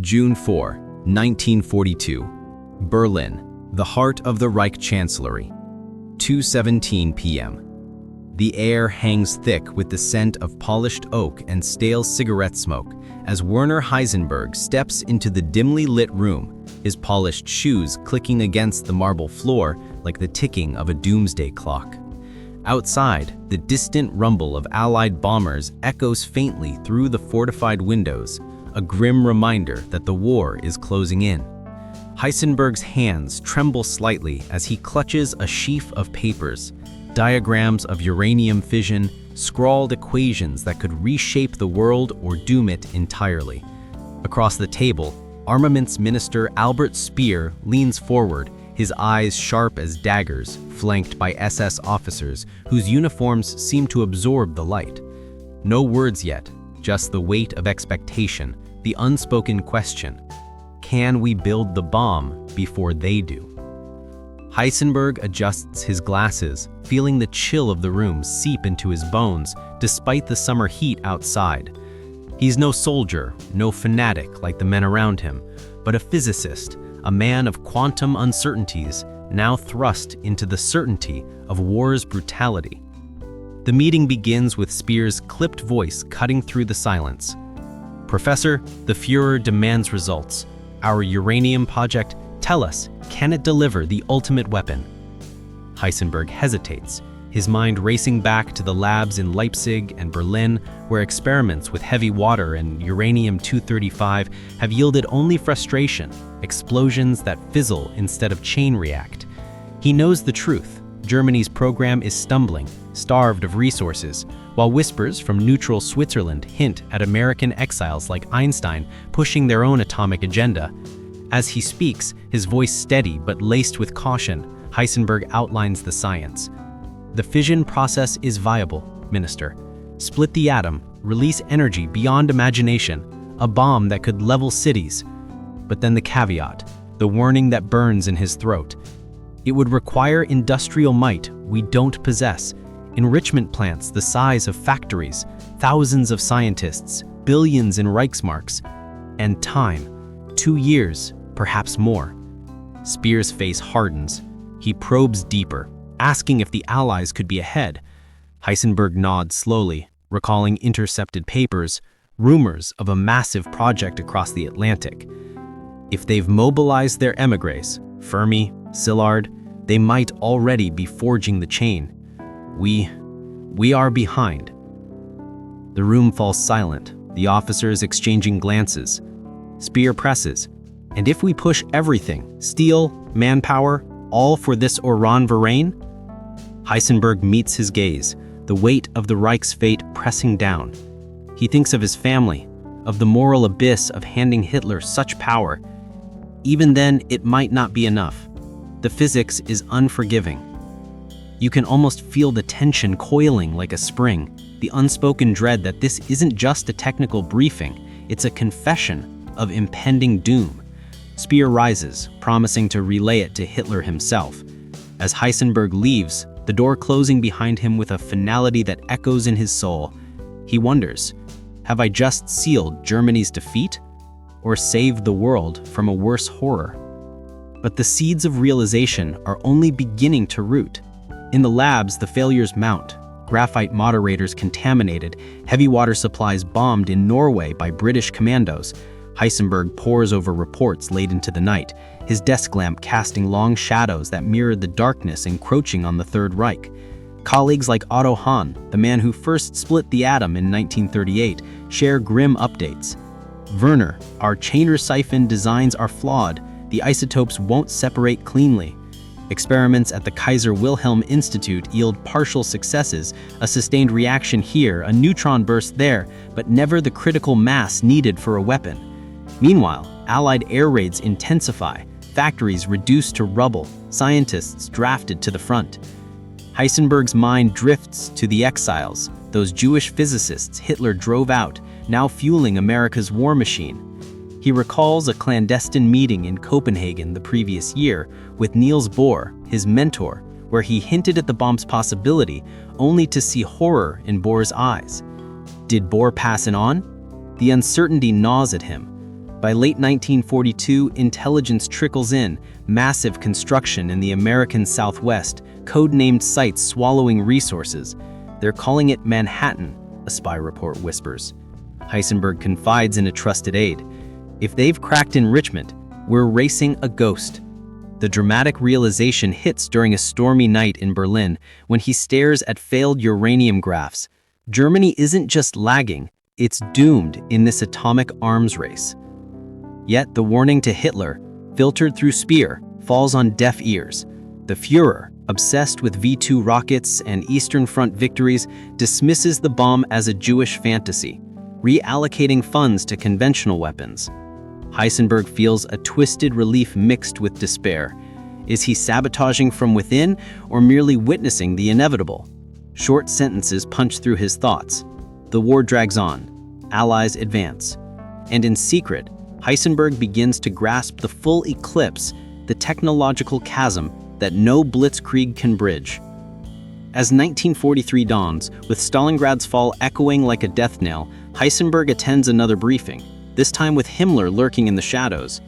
June 4, 1942. Berlin, the heart of the Reich Chancellery. 2:17 p.m. The air hangs thick with the scent of polished oak and stale cigarette smoke as Werner Heisenberg steps into the dimly lit room, his polished shoes clicking against the marble floor like the ticking of a doomsday clock. Outside, the distant rumble of Allied bombers echoes faintly through the fortified windows, a grim reminder that the war is closing in. Heisenberg's hands tremble slightly as he clutches a sheaf of papers, diagrams of uranium fission, scrawled equations that could reshape the world or doom it entirely. Across the table, Armaments Minister Albert Speer leans forward, his eyes sharp as daggers, flanked by SS officers whose uniforms seem to absorb the light. No words yet, just the weight of expectation, the unspoken question: can we build the bomb before they do? Heisenberg adjusts his glasses, feeling the chill of the room seep into his bones despite the summer heat outside. He's no soldier, no fanatic like the men around him, but a physicist, a man of quantum uncertainties, now thrust into the certainty of war's brutality. The meeting begins with Speer's clipped voice cutting through the silence. "Professor, the Führer demands results. Our uranium project, tell us, can it deliver the ultimate weapon?" Heisenberg hesitates, his mind racing back to the labs in Leipzig and Berlin, where experiments with heavy water and uranium-235 have yielded only frustration, explosions that fizzle instead of chain react. He knows the truth. Germany's program is stumbling, starved of resources, while whispers from neutral Switzerland hint at American exiles like Einstein pushing their own atomic agenda. As he speaks, his voice steady but laced with caution, Heisenberg outlines the science. The fission process is viable, Minister. Split the atom, release energy beyond imagination, a bomb that could level cities. But then the caveat, the warning that burns in his throat. It would require industrial might we don't possess, enrichment plants the size of factories, thousands of scientists, billions in Reichsmarks, and time, 2 years, perhaps more. Speer's face hardens. He probes deeper, asking if the Allies could be ahead. Heisenberg nods slowly, recalling intercepted papers, rumors of a massive project across the Atlantic. If they've mobilized their émigrés, Fermi, Szilard, they might already be forging the chain. We are behind. The room falls silent, the officers exchanging glances. Speer presses. And if we push everything, steel, manpower, all for this Oran Verein? Heisenberg meets his gaze, the weight of the Reich's fate pressing down. He thinks of his family, of the moral abyss of handing Hitler such power. Even then, it might not be enough. The physics is unforgiving. You can almost feel the tension coiling like a spring, the unspoken dread that this isn't just a technical briefing, it's a confession of impending doom. Speer rises, promising to relay it to Hitler himself. As Heisenberg leaves, the door closing behind him with a finality that echoes in his soul, he wonders, have I just sealed Germany's defeat? Or saved the world from a worse horror? But the seeds of realization are only beginning to root. In the labs, the failures mount. Graphite moderators contaminated, heavy water supplies bombed in Norway by British commandos. Heisenberg pores over reports late into the night, his desk lamp casting long shadows that mirrored the darkness encroaching on the Third Reich. Colleagues like Otto Hahn, the man who first split the atom in 1938, share grim updates. Werner, our Chainer siphon designs are flawed. The isotopes won't separate cleanly. Experiments at the Kaiser Wilhelm Institute yield partial successes, a sustained reaction here, a neutron burst there, but never the critical mass needed for a weapon. Meanwhile, Allied air raids intensify, factories reduced to rubble, scientists drafted to the front. Heisenberg's mind drifts to the exiles, those Jewish physicists Hitler drove out, now fueling America's war machine. He recalls a clandestine meeting in Copenhagen the previous year with Niels Bohr, his mentor, where he hinted at the bomb's possibility, only to see horror in Bohr's eyes. Did Bohr pass it on? The uncertainty gnaws at him. By late 1942, intelligence trickles in, massive construction in the American Southwest, code-named sites swallowing resources. They're calling it Manhattan, a spy report whispers. Heisenberg confides in a trusted aide. If they've cracked enrichment, we're racing a ghost. The dramatic realization hits during a stormy night in Berlin when he stares at failed uranium graphs. Germany isn't just lagging, it's doomed in this atomic arms race. Yet the warning to Hitler, filtered through Speer, falls on deaf ears. The Führer, obsessed with V-2 rockets and Eastern Front victories, dismisses the bomb as a Jewish fantasy, reallocating funds to conventional weapons. Heisenberg feels a twisted relief mixed with despair. Is he sabotaging from within or merely witnessing the inevitable? Short sentences punch through his thoughts. The war drags on. Allies advance. And in secret, Heisenberg begins to grasp the full eclipse, the technological chasm that no blitzkrieg can bridge. As 1943 dawns, with Stalingrad's fall echoing like a death knell, Heisenberg attends another briefing, this time with Himmler lurking in the shadows.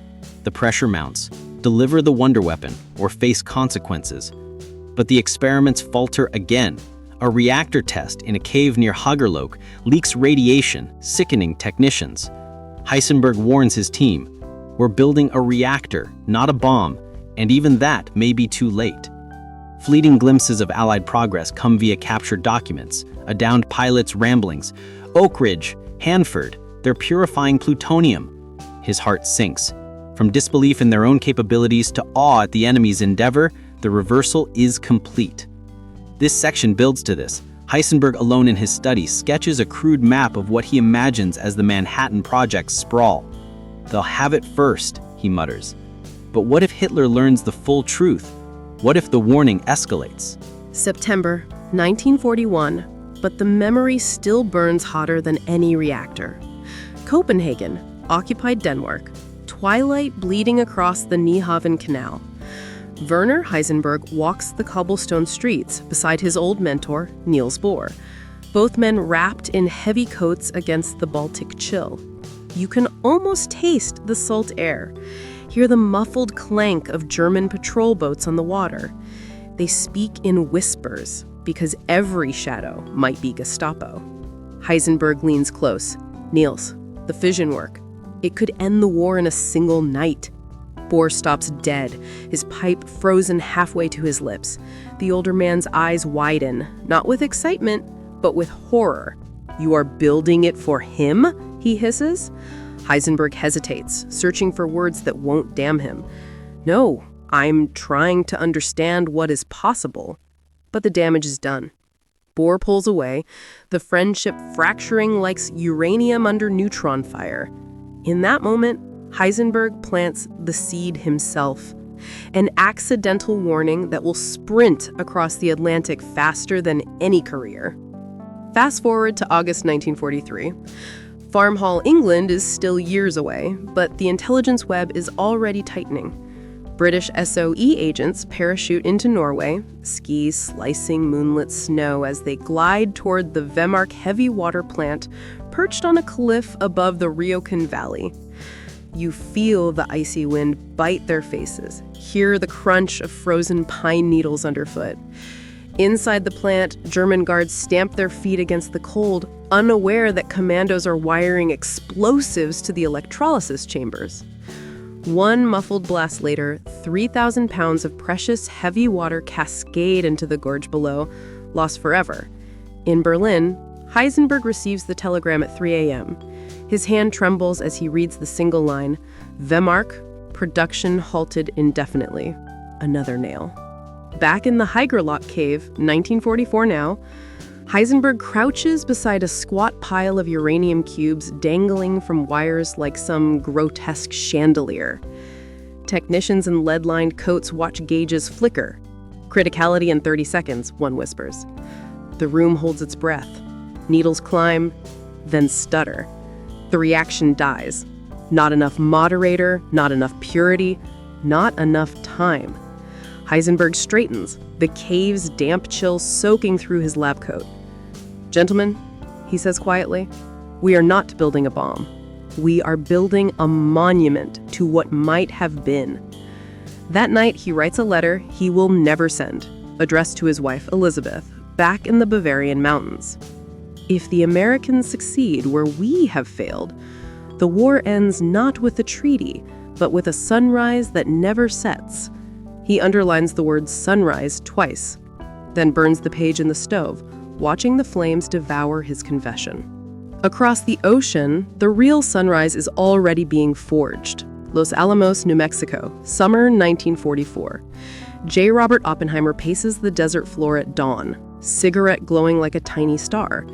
The pressure mounts. Deliver the wonder weapon or face consequences. But the experiments falter again. A reactor test in a cave near Hagerloch leaks radiation, sickening technicians. Heisenberg warns his team, "We're building a reactor, not a bomb, and even that may be too late." Fleeting glimpses of Allied progress come via captured documents, a downed pilot's ramblings. Oak Ridge, Hanford, they're purifying plutonium. His heart sinks. From disbelief in their own capabilities to awe at the enemy's endeavor, the reversal is complete. This section builds to this. Heisenberg, alone in his study, sketches a crude map of what he imagines as the Manhattan Project's sprawl. "They'll have it first," he mutters. But what if Hitler learns the full truth? What if the warning escalates? September 1941, but the memory still burns hotter than any reactor. Copenhagen, occupied Denmark, twilight bleeding across the Nyhavn Canal. Werner Heisenberg walks the cobblestone streets beside his old mentor, Niels Bohr, both men wrapped in heavy coats against the Baltic chill. You can almost taste the salt air, hear the muffled clank of German patrol boats on the water. They speak in whispers, because every shadow might be Gestapo. Heisenberg leans close. "Niels, the fission work. It could end the war in a single night." Bohr stops dead, his pipe frozen halfway to his lips. The older man's eyes widen, not with excitement, but with horror. "You are building it for him?" he hisses. Heisenberg hesitates, searching for words that won't damn him. "No, I'm trying to understand what is possible." But the damage is done. Bohr pulls away, the friendship fracturing like uranium under neutron fire. In that moment, Heisenberg plants the seed himself, an accidental warning that will sprint across the Atlantic faster than any career. Fast forward to August 1943. Farmhall, England is still years away, but the intelligence web is already tightening. British SOE agents parachute into Norway, skis slicing moonlit snow as they glide toward the Vemmark heavy water plant perched on a cliff above the Rjukan Valley. You feel the icy wind bite their faces, hear the crunch of frozen pine needles underfoot. Inside the plant, German guards stamp their feet against the cold, unaware that commandos are wiring explosives to the electrolysis chambers. One muffled blast later, 3,000 pounds of precious heavy water cascade into the gorge below, lost forever. In Berlin, Heisenberg receives the telegram at 3 a.m. His hand trembles as he reads the single line, "Vemmark, production halted indefinitely." Another nail. Back in the Hagerloch cave, 1944 now, Heisenberg crouches beside a squat pile of uranium cubes dangling from wires like some grotesque chandelier. Technicians in lead-lined coats watch gauges flicker. "Criticality in 30 seconds, one whispers. The room holds its breath. Needles climb, then stutter. The reaction dies. Not enough moderator, not enough purity, not enough time. Heisenberg straightens, the cave's damp chill soaking through his lab coat. "Gentlemen," he says quietly, "we are not building a bomb. We are building a monument to what might have been. That night, he writes a letter he will never send, addressed to his wife, Elizabeth, back in the Bavarian mountains. If the Americans succeed where we have failed, the war ends not with a treaty, but with a sunrise that never sets. He underlines the word sunrise twice, then burns the page in the stove, watching the flames devour his confession. Across the ocean, the real sunrise is already being forged. Los Alamos, New Mexico, summer 1944. J. Robert Oppenheimer paces the desert floor at dawn, cigarette glowing like a tiny star.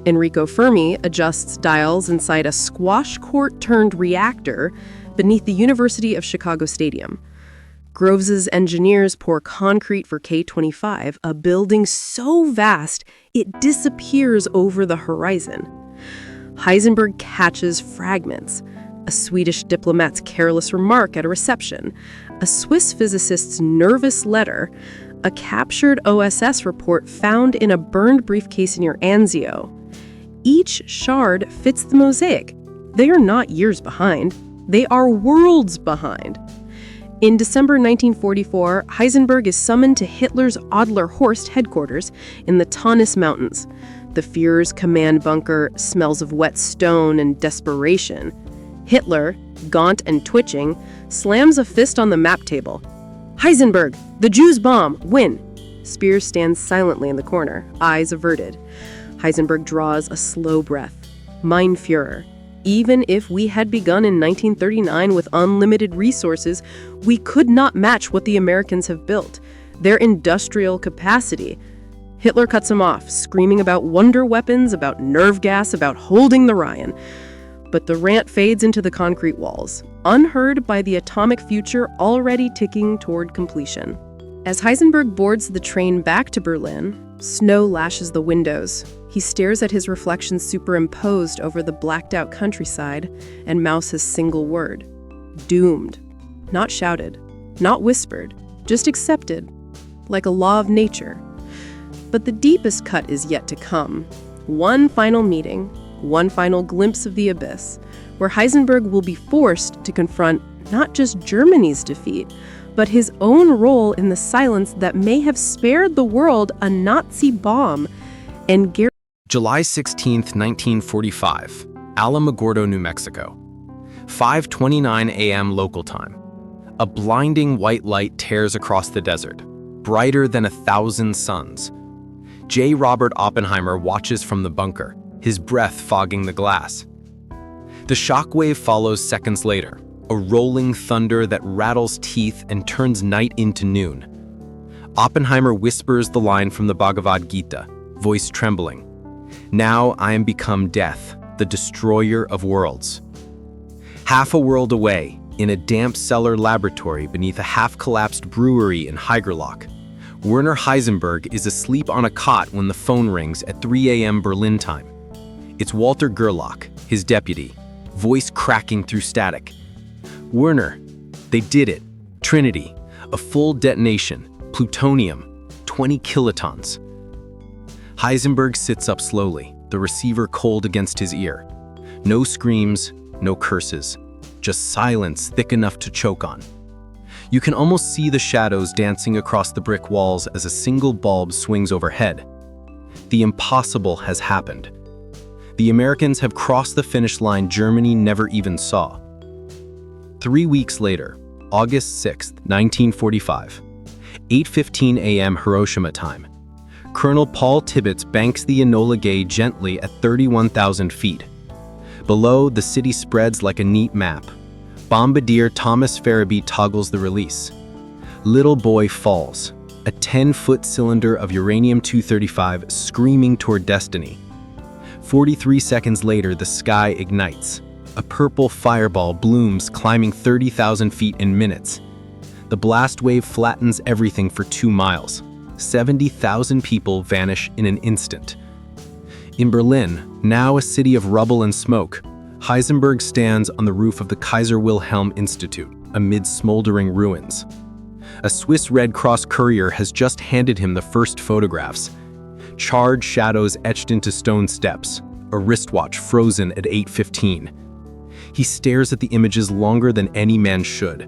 Enrico Fermi adjusts dials inside a squash court-turned reactor beneath the University of Chicago Stadium. Groves's engineers pour concrete for K-25, a building so vast it disappears over the horizon. Heisenberg catches fragments. A Swedish diplomat's careless remark at a reception, a Swiss physicist's nervous letter, a captured OSS report found in a burned briefcase near Anzio. Each shard fits the mosaic. They are not years behind. They are worlds behind. In December 1944, Heisenberg is summoned to Hitler's Adler-Horst headquarters in the Taunus Mountains. The Führer's command bunker smells of wet stone and desperation. Hitler, gaunt and twitching, slams a fist on the map table. "Heisenberg, the Jews bomb, win!" Speer stands silently in the corner, eyes averted. Heisenberg draws a slow breath. Mein Führer, even if we had begun in 1939 with unlimited resources, we could not match what the Americans have built. Their industrial capacity. Hitler cuts him off, screaming about wonder weapons, about nerve gas, about holding the Rhine. But the rant fades into the concrete walls, unheard by the atomic future already ticking toward completion. As Heisenberg boards the train back to Berlin, snow lashes the windows. He stares at his reflection superimposed over the blacked-out countryside and mouths his single word. Doomed. Not shouted, not whispered, just accepted, like a law of nature. But the deepest cut is yet to come. One final meeting, one final glimpse of the abyss, where Heisenberg will be forced to confront not just Germany's defeat, but his own role in the silence that may have spared the world a Nazi bomb and July 16, 1945, Alamogordo, New Mexico. 5:29 a.m. local time. A blinding white light tears across the desert, brighter than 1,000 suns. J. Robert Oppenheimer watches from the bunker, his breath fogging the glass. The shockwave follows seconds later, a rolling thunder that rattles teeth and turns night into noon. Oppenheimer whispers the line from the Bhagavad Gita, voice trembling. "Now I am become death, the destroyer of worlds." Half a world away, in a damp cellar laboratory beneath a half-collapsed brewery in Haigerloch, Werner Heisenberg is asleep on a cot when the phone rings at 3 a.m. Berlin time. It's Walter Gerlach, his deputy, voice cracking through static. "Werner, they did it. Trinity, a full detonation, plutonium, 20 kilotons." Heisenberg sits up slowly, the receiver cold against his ear. No screams, no curses, just silence thick enough to choke on. You can almost see the shadows dancing across the brick walls as a single bulb swings overhead. The impossible has happened. The Americans have crossed the finish line Germany never even saw. 3 weeks later, August 6, 1945, 8:15 a.m. Hiroshima time. Colonel Paul Tibbets banks the Enola Gay gently at 31,000 feet. Below, the city spreads like a neat map. Bombardier Thomas Farabee toggles the release. Little boy falls, a 10-foot cylinder of uranium-235 screaming toward destiny. 43 seconds later, the sky ignites. A purple fireball blooms, climbing 30,000 feet in minutes. The blast wave flattens everything for 2 miles. 70,000 people vanish in an instant. In Berlin, now a city of rubble and smoke, Heisenberg stands on the roof of the Kaiser Wilhelm Institute, amid smoldering ruins. A Swiss Red Cross courier has just handed him the first photographs. Charred shadows etched into stone steps, a wristwatch frozen at 8:15. He stares at the images longer than any man should.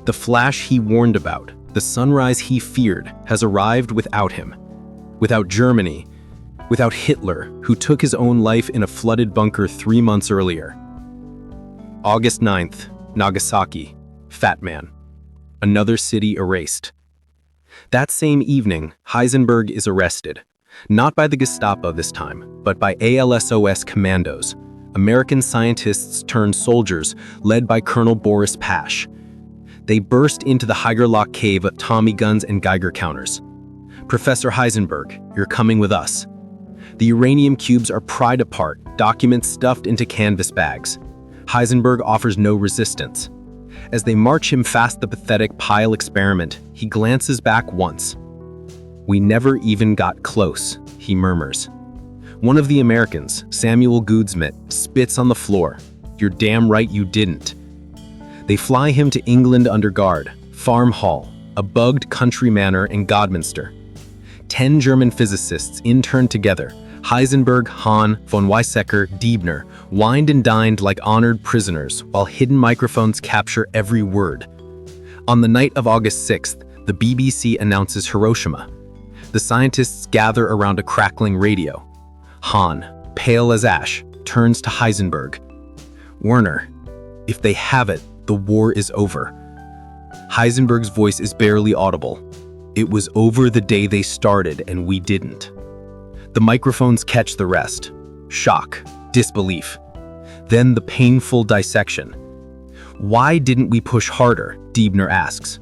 The flash he warned about, the sunrise he feared, has arrived without him. Without Germany, without Hitler, who took his own life in a flooded bunker 3 months earlier. August 9th, Nagasaki, Fat Man. Another city erased. That same evening, Heisenberg is arrested. Not by the Gestapo this time, but by ALSOS commandos, American scientists turned soldiers led by Colonel Boris Pash. They burst into the Heigerloch cave of Tommy guns and Geiger counters. "Professor Heisenberg, you're coming with us." The uranium cubes are pried apart, documents stuffed into canvas bags. Heisenberg offers no resistance. As they march him past the pathetic pile experiment, he glances back once. "We never even got close," he murmurs. One of the Americans, Samuel Goudsmit, spits on the floor. "You're damn right you didn't." They fly him to England under guard, Farm Hall, a bugged country manor in Godminster. 10 German physicists interned together. Heisenberg, Hahn, von Weizsäcker, Deibner, wined and dined like honored prisoners while hidden microphones capture every word. On the night of August 6th, the BBC announces Hiroshima. The scientists gather around a crackling radio. Hahn, pale as ash, turns to Heisenberg. "Werner, if they have it, the war is over." Heisenberg's voice is barely audible. "It was over the day they started and we didn't." The microphones catch the rest. Shock, disbelief. Then the painful dissection. "Why didn't we push harder?" Deibner asks.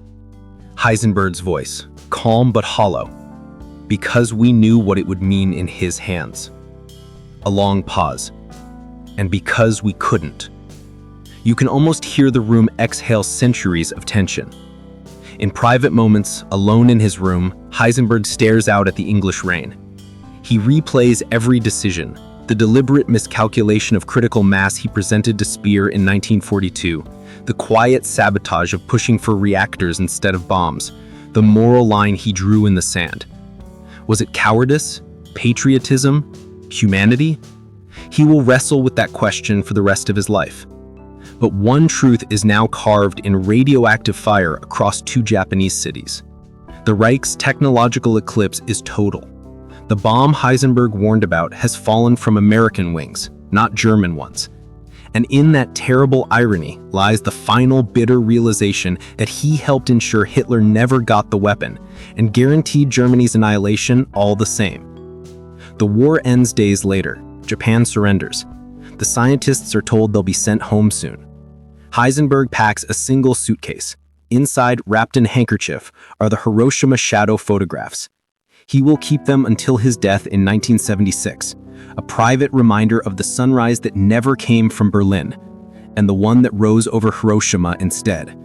Heisenberg's voice, calm but hollow. "Because we knew what it would mean in his hands." A long pause. "And because we couldn't." You can almost hear the room exhale centuries of tension. In private moments, alone in his room, Heisenberg stares out at the English rain. He replays every decision, the deliberate miscalculation of critical mass he presented to Speer in 1942, the quiet sabotage of pushing for reactors instead of bombs, the moral line he drew in the sand. Was it cowardice? Patriotism? Humanity? He will wrestle with that question for the rest of his life. But one truth is now carved in radioactive fire across 2 Japanese cities. The Reich's technological eclipse is total. The bomb Heisenberg warned about has fallen from American wings, not German ones. And in that terrible irony lies the final bitter realization that he helped ensure Hitler never got the weapon and guaranteed Germany's annihilation all the same. The war ends days later. Japan surrenders. The scientists are told they'll be sent home soon. Heisenberg packs a single suitcase. Inside, wrapped in handkerchief, are the Hiroshima shadow photographs. He will keep them until his death in 1976, a private reminder of the sunrise that never came from Berlin, and the one that rose over Hiroshima instead.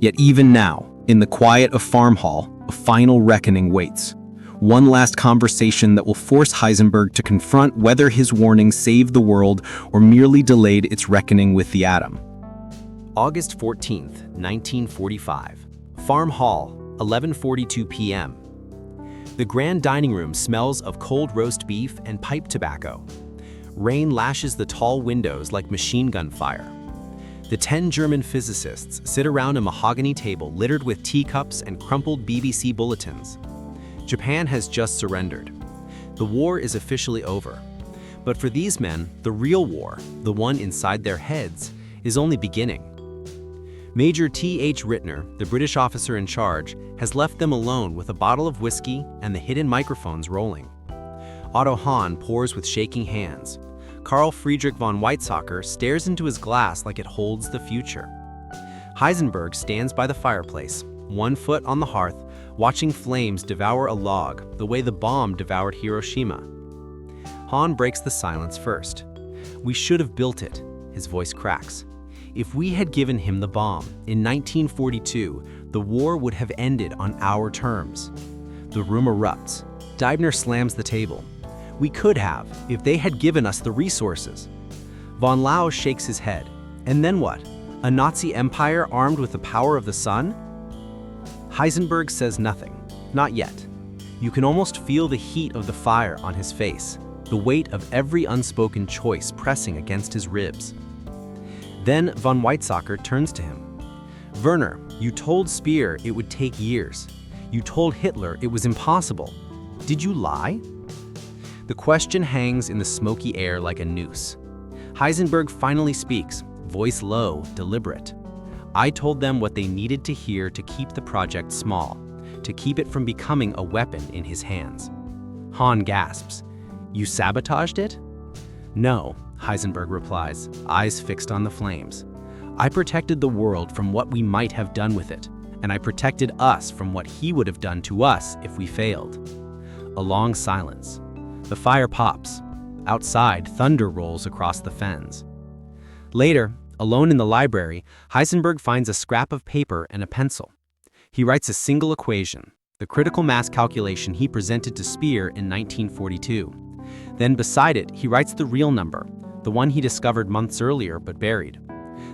Yet even now, in the quiet of Farm Hall, a final reckoning waits. One last conversation that will force Heisenberg to confront whether his warning saved the world or merely delayed its reckoning with the atom. August 14th, 1945. Farm Hall, 11:42 p.m. The grand dining room smells of cold roast beef and pipe tobacco. Rain lashes the tall windows like machine gun fire. The 10 German physicists sit around a mahogany table littered with teacups and crumpled BBC bulletins. Japan has just surrendered. The war is officially over. But for these men, the real war, the one inside their heads, is only beginning. Major T.H. Rittner, the British officer in charge, has left them alone with a bottle of whiskey and the hidden microphones rolling. Otto Hahn pours with shaking hands. Carl Friedrich von Weizsäcker stares into his glass like it holds the future. Heisenberg stands by the fireplace, one foot on the hearth, watching flames devour a log the way the bomb devoured Hiroshima. Hahn breaks the silence first. "We should have built it," his voice cracks. "If we had given him the bomb in 1942, the war would have ended on our terms." The room erupts. Deibner slams the table. "We could have, if they had given us the resources." Von Lau shakes his head. "And then what? A Nazi empire armed with the power of the sun?" Heisenberg says nothing. Not yet. You can almost feel the heat of the fire on his face, the weight of every unspoken choice pressing against his ribs. Then von Weizsäcker turns to him. Werner, you told Speer it would take years. You told Hitler it was impossible. Did you lie? The question hangs in the smoky air like a noose. Heisenberg finally speaks, voice low, deliberate. I told them what they needed to hear to keep the project small, to keep it from becoming a weapon in his hands. Hahn gasps. You sabotaged it? No, Heisenberg replies, eyes fixed on the flames. I protected the world from what we might have done with it, and I protected us from what he would have done to us if we failed. A long silence. The fire pops. Outside, thunder rolls across the fens. Later, alone in the library, Heisenberg finds a scrap of paper and a pencil. He writes a single equation, the critical mass calculation he presented to Speer in 1942. Then beside it, he writes the real number, the one he discovered months earlier but buried.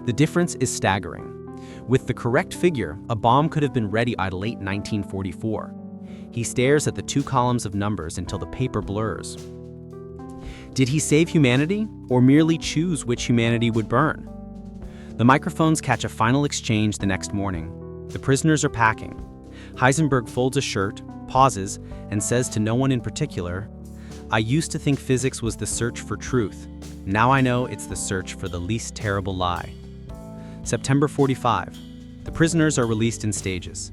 The difference is staggering. With the correct figure, a bomb could have been ready by late 1944. He stares at the two columns of numbers until the paper blurs. Did he save humanity, or merely choose which humanity would burn? The microphones catch a final exchange the next morning. The prisoners are packing. Heisenberg folds a shirt, pauses, and says to no one in particular, I used to think physics was the search for truth. Now I know it's the search for the least terrible lie. September 45. The prisoners are released in stages.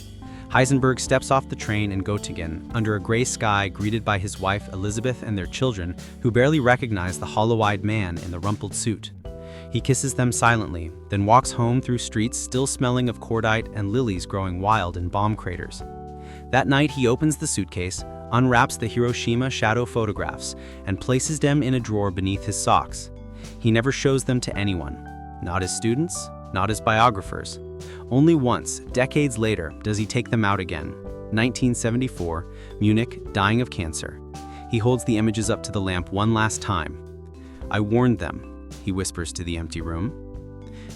Heisenberg steps off the train in Göttingen under a gray sky, greeted by his wife Elizabeth and their children, who barely recognize the hollow-eyed man in the rumpled suit. He kisses them silently, then walks home through streets still smelling of cordite and lilies growing wild in bomb craters. That night he opens the suitcase, unwraps the Hiroshima shadow photographs, and places them in a drawer beneath his socks. He never shows them to anyone, not his students, not his biographers. Only once, decades later, does he take them out again. 1974, Munich, dying of cancer. He holds the images up to the lamp one last time. I warned them, he whispers to the empty room.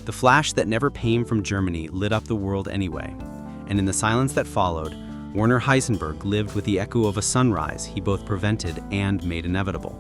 The flash that never came from Germany lit up the world anyway, and in the silence that followed, Werner Heisenberg lived with the echo of a sunrise he both prevented and made inevitable.